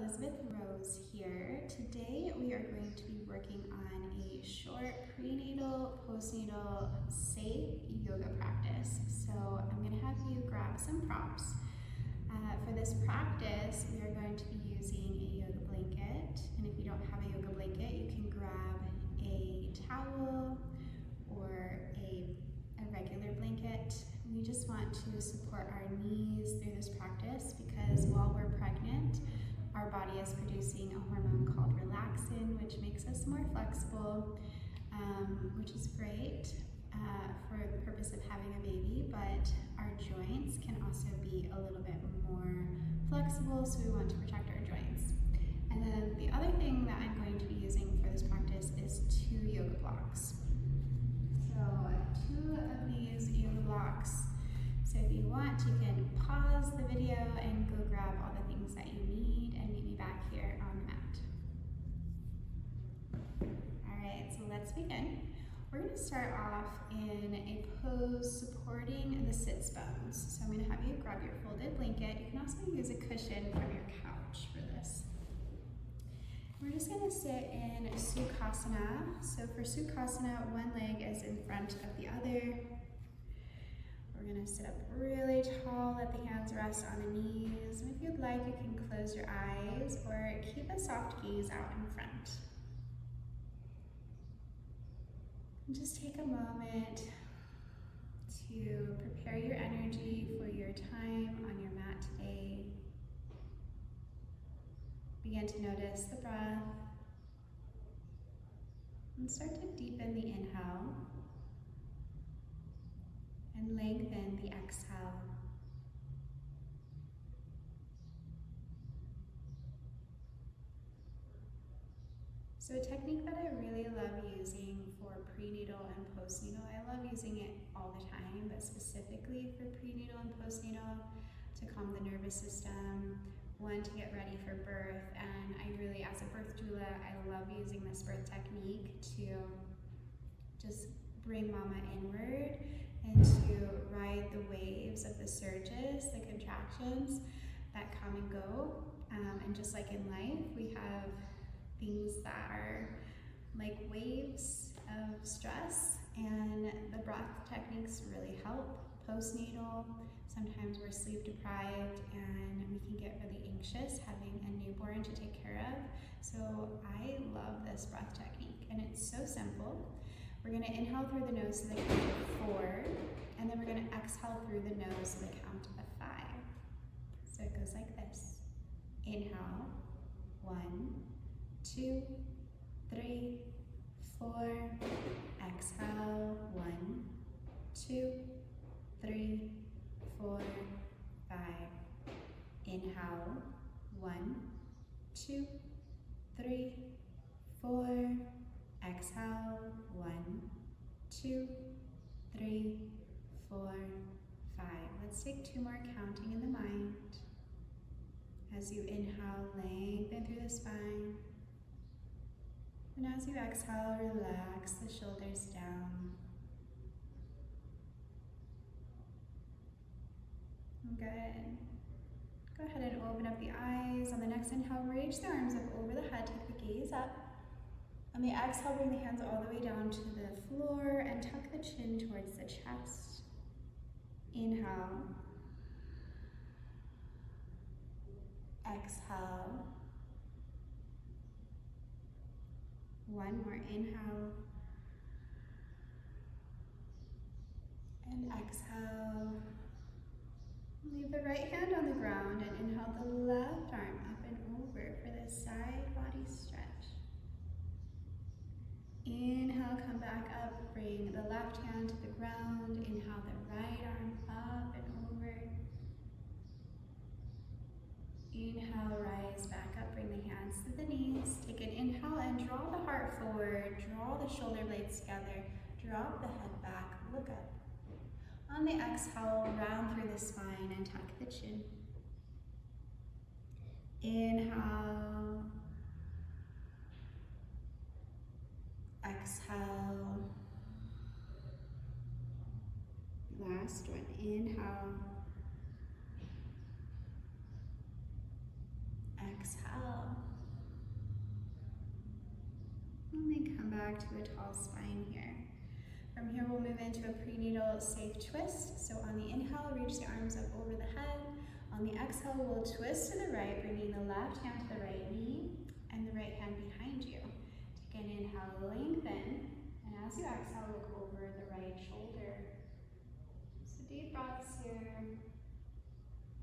Rose here. Today we are going to be working on a short prenatal, postnatal, safe yoga practice. So I'm going to have you grab some props. For this practice, we are going to be using a yoga blanket. And if you don't have a yoga blanket, you can grab a towel or a regular blanket. We just want to support our knees through this practice because while we're pregnant, our body is producing a hormone called relaxin, which makes us more flexible, which is great for the purpose of having a baby, but our joints can also be a little bit more flexible, so we want to protect our joints. And then the other thing that I'm going to be using for this practice is 2 yoga blocks. So 2 of these yoga blocks. So if you want, you can pause the video and go grab all the things that you need and meet me back here on the mat. All right, so let's begin. We're going to start off in a pose supporting the sits bones. So I'm going to have you grab your folded blanket. You can also use a cushion from your couch for this. We're just going to sit in Sukhasana. So for Sukhasana, one leg is in front of the other. We're going to sit up really tall, let the hands rest on the knees. And if you'd like, you can close your eyes or keep a soft gaze out in front. And just take a moment to prepare your energy for your time on your mat today. Begin to notice the breath and start to deepen the inhale and lengthen the exhale. So a technique that I really love using for prenatal and postnatal, I love using it all the time, but specifically for prenatal and postnatal to calm the nervous system, one, to get ready for birth, and I really, as a birth doula, I love using this birth technique to just bring mama inward and to ride the waves of the surges, the contractions that come and go. And just like in life, we have things that are like waves of stress, and the breath techniques really help. Postnatal, sometimes we're sleep deprived and we can get really anxious having a newborn to take care of. So I love this breath technique, and it's so simple. We're going to inhale through the nose to the count of 4, and then we're going to exhale through the nose to the count of 5. So it goes like this. Inhale, 1, 2, 3, 4. Exhale, 1, 2, 3, 4, 5. Inhale, 1, 2, 3, 4. Exhale, 1, 2, 3, 4, 5. Let's take 2 more counting in the mind. As you inhale, lengthen through the spine. And as you exhale, relax the shoulders down. Good. Go ahead and open up the eyes. On the next inhale, reach the arms up over the head, take the gaze up. On the exhale, bring the hands all the way down to the floor and tuck the chin towards the chest. Inhale. Exhale. 1 more inhale. And exhale. Leave the right hand on the ground and inhale the left arm up and over for the side body stretch. Inhale, come back up, bring the left hand to the ground. Inhale the right arm up and over. Inhale, rise back up, bring the hands to the knees. Take an inhale and draw the heart forward, draw the shoulder blades together, drop the head back, look up. On the exhale, round through the spine and tuck the chin. Inhale. Exhale. Last one. Inhale. Exhale. And then come back to a tall spine here. From here, we'll move into a prenatal safe twist. So on the inhale, reach the arms up over the head. On the exhale, we'll twist to the right, bringing the left hand to the right knee and the right hand behind you. Take an inhale, lengthen, and as you exhale, look over the right shoulder. So deep breaths here.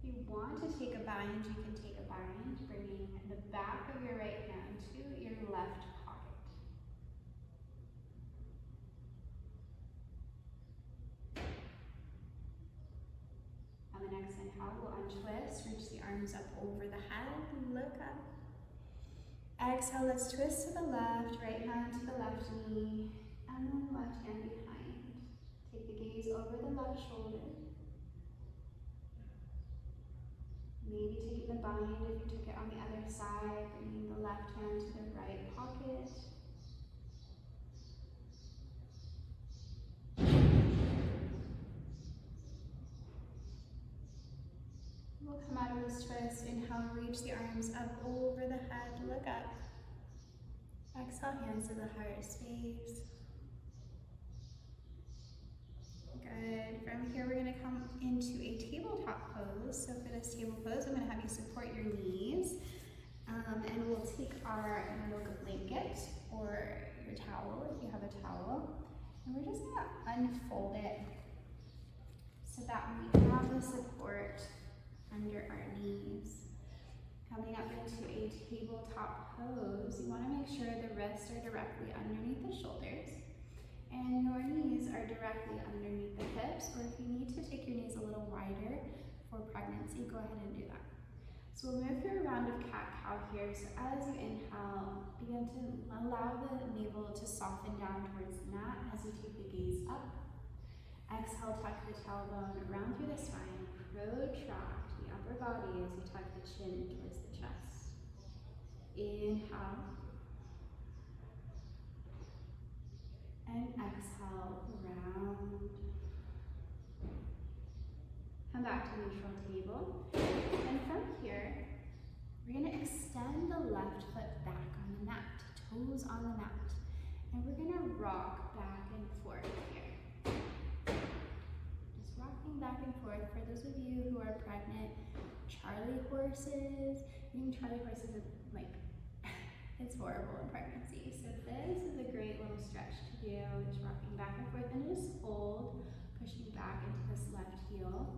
If you want to take a bind, you can take a bind, bringing the back of your right hand to your left pocket. On the next inhale, we'll untwist, reach the arms up over the head, look up. Exhale, let's twist to the left, right hand to the left knee, and then left hand behind. Take the gaze over the left shoulder. Maybe taking the bind if you took it on the other side, bringing the left hand to the right pocket. We'll come out of this twist. Inhale, reach the arms up over the head, look up. Exhale, hands to the heart space. Good. From here, we're going to come into a tabletop pose. So for this table pose, I'm going to have you support your knees. And we'll take our yoga blanket or your towel, if you have a towel. And we're just going to unfold it so that we have the support under our knees. Coming up into a tabletop pose, you want to make sure the wrists are directly underneath the shoulders and your knees are directly underneath the hips, or if you need to take your knees a little wider for pregnancy, go ahead and do that. So we'll move through a round of cat-cow here. So as you inhale, begin to allow the navel to soften down towards the mat as you take the gaze up. Exhale, tuck the tailbone around through the spine, protract the upper body as you tuck the chin towards the chest. Inhale. And exhale, round. Come back to neutral table. And from here, we're going to extend the left foot back on the mat, toes on the mat. And we're going to rock back and forth here. Just rocking back and forth. For those of you who are pregnant, Charlie horses, Charlie horses is like, it's horrible in pregnancy. So this is a great little stretch to do, just rocking back and forth, and just fold, pushing back into this left heel.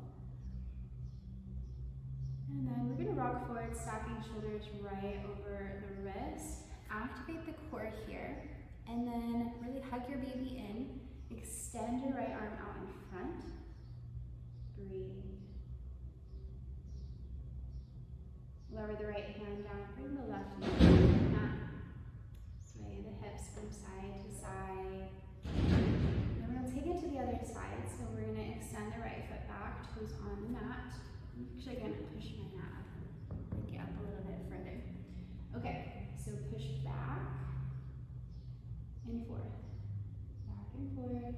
And then we're gonna rock forward, stacking shoulders right over the wrist. Activate the core here, and then really hug your baby in. Extend your right arm out in front. Breathe. Lower the right hand down, bring the left knee to the mat. Sway the hips from side to side. Then we're gonna take it to the other side. So we're gonna extend the right foot back, toes on the mat. I'm actually gonna push my mat up, bring it up a little bit further. Okay, so push back and forth. Back and forth.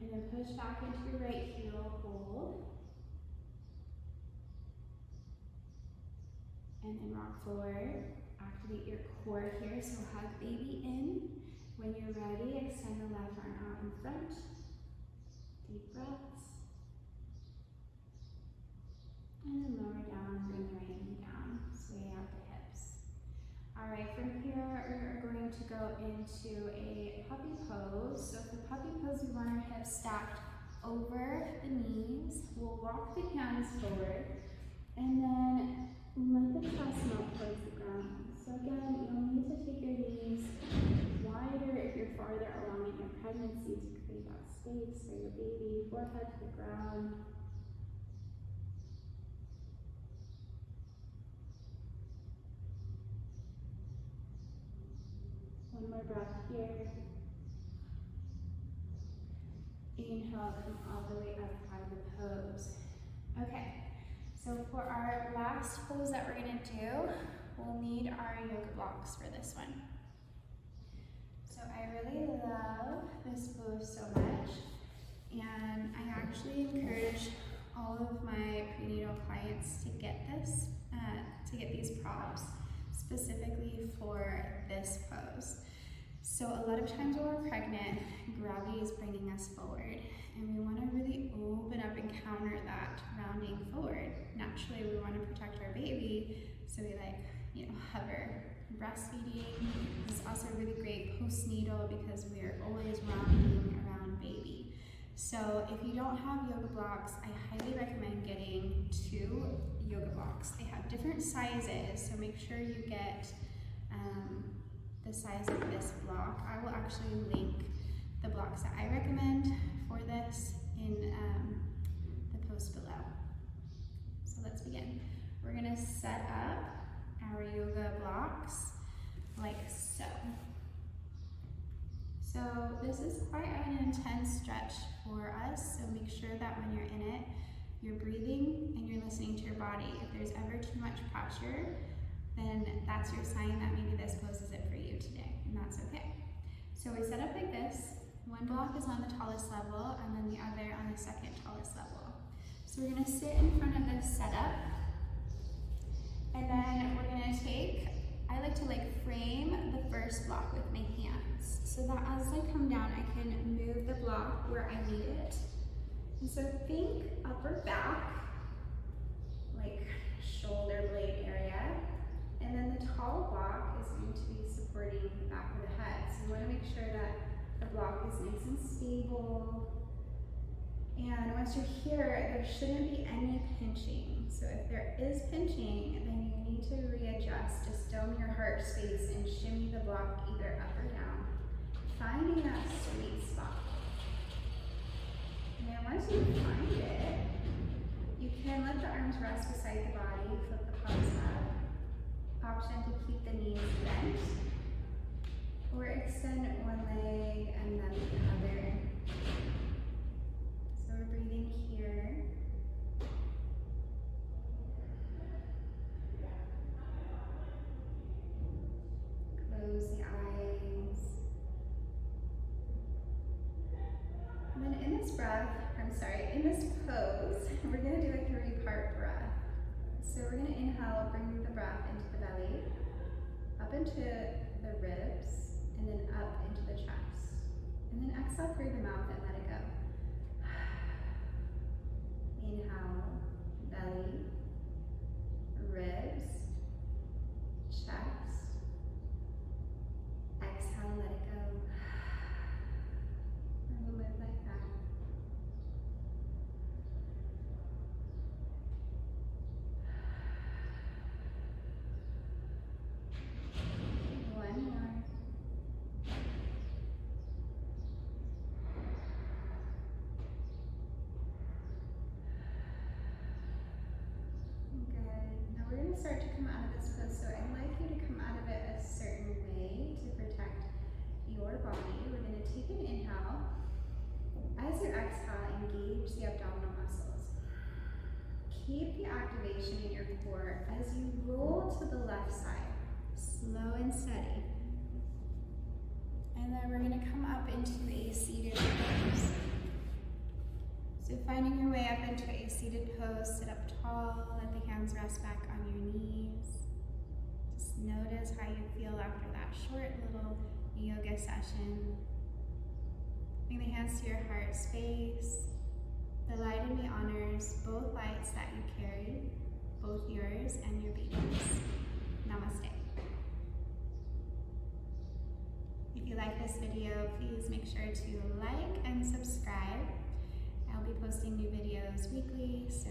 And then push back into your right heel, hold. And then rock forward, activate your core here, so hug baby in. When you're ready, extend the left arm out in front. Deep breaths. And then lower down, bring the right knee down, sway out the hips. All right, from here, we're going to go into a puppy pose. So for puppy pose, we want our hips stacked over the knees. We'll walk the hands forward, and then let the chest melt towards the ground. So again, you'll need to take your knees wider if you're farther along in your pregnancy to create that space for your baby, forehead to the ground. One more breath here. Inhale, come all the way up out of the pose. Okay. So for our last pose that we're going to do, we'll need our yoga blocks for this one. So I really love this pose so much, and I actually encourage all of my prenatal clients to get this, to get these props, specifically for this pose. So a lot of times when we're pregnant, gravity is bringing us forward, and we want to really open up and counter that rounding forward. Naturally, we want to protect our baby, so we hover. Breastfeeding is also really great postnatal because we are always rounding around baby. So if you don't have yoga blocks, I highly recommend getting 2 yoga blocks. They have different sizes, so make sure you get the size of this block. I will actually link the blocks that I recommend for this in the post below. So let's begin. We're gonna set up our yoga blocks like so. So this is quite an intense stretch for us, so make sure that when you're in it, you're breathing and you're listening to your body. If there's ever too much pressure, then that's your sign that maybe this pose isn't for you today, and that's okay. So we set up like this. One block is on the tallest level, and then the other on the second tallest level. So we're gonna sit in front of this setup, and then we're gonna I like to frame the first block with my hands, so that as I come down, I can move the block where I need it. And so think upper back, like shoulder blade area. And then the tall block is going to be supporting the back of the head. So you want to make sure that the block is nice and stable. And once you're here, there shouldn't be any pinching. So if there is pinching, then you need to readjust. Just dome your heart space and shimmy the block either up or down, finding that sweet spot. And then once you find it, you can let the arms rest beside the body, flip the palms up. Option to keep the knees bent, or extend one leg and then the other. So we're breathing here. Close the eyes. And then in this pose, we're going to do a 3-part breath. So we're going to inhale, bring the breath into the belly, up into the ribs, and then up into the chest. And then exhale through the mouth and let it go. Inhale, belly, ribs, chest. Exhale, let it go. And we'll move like that. Start to come out of this pose, so I'd like you to come out of it a certain way to protect your body. We're going to take an inhale. As you exhale, engage the abdominal muscles. Keep the activation in your core as you roll to the left side, slow and steady. And then we're going to come up into a seated pose. So finding your way up into a seated pose, sit up tall, let the hands rest back on your knees. Just notice how you feel after that short little yoga session. Bring the hands to your heart space. The light in me honors both lights that you carry, both yours and your baby's. Namaste. If you like this video, please make sure to like and subscribe. I'll be posting new videos weekly, so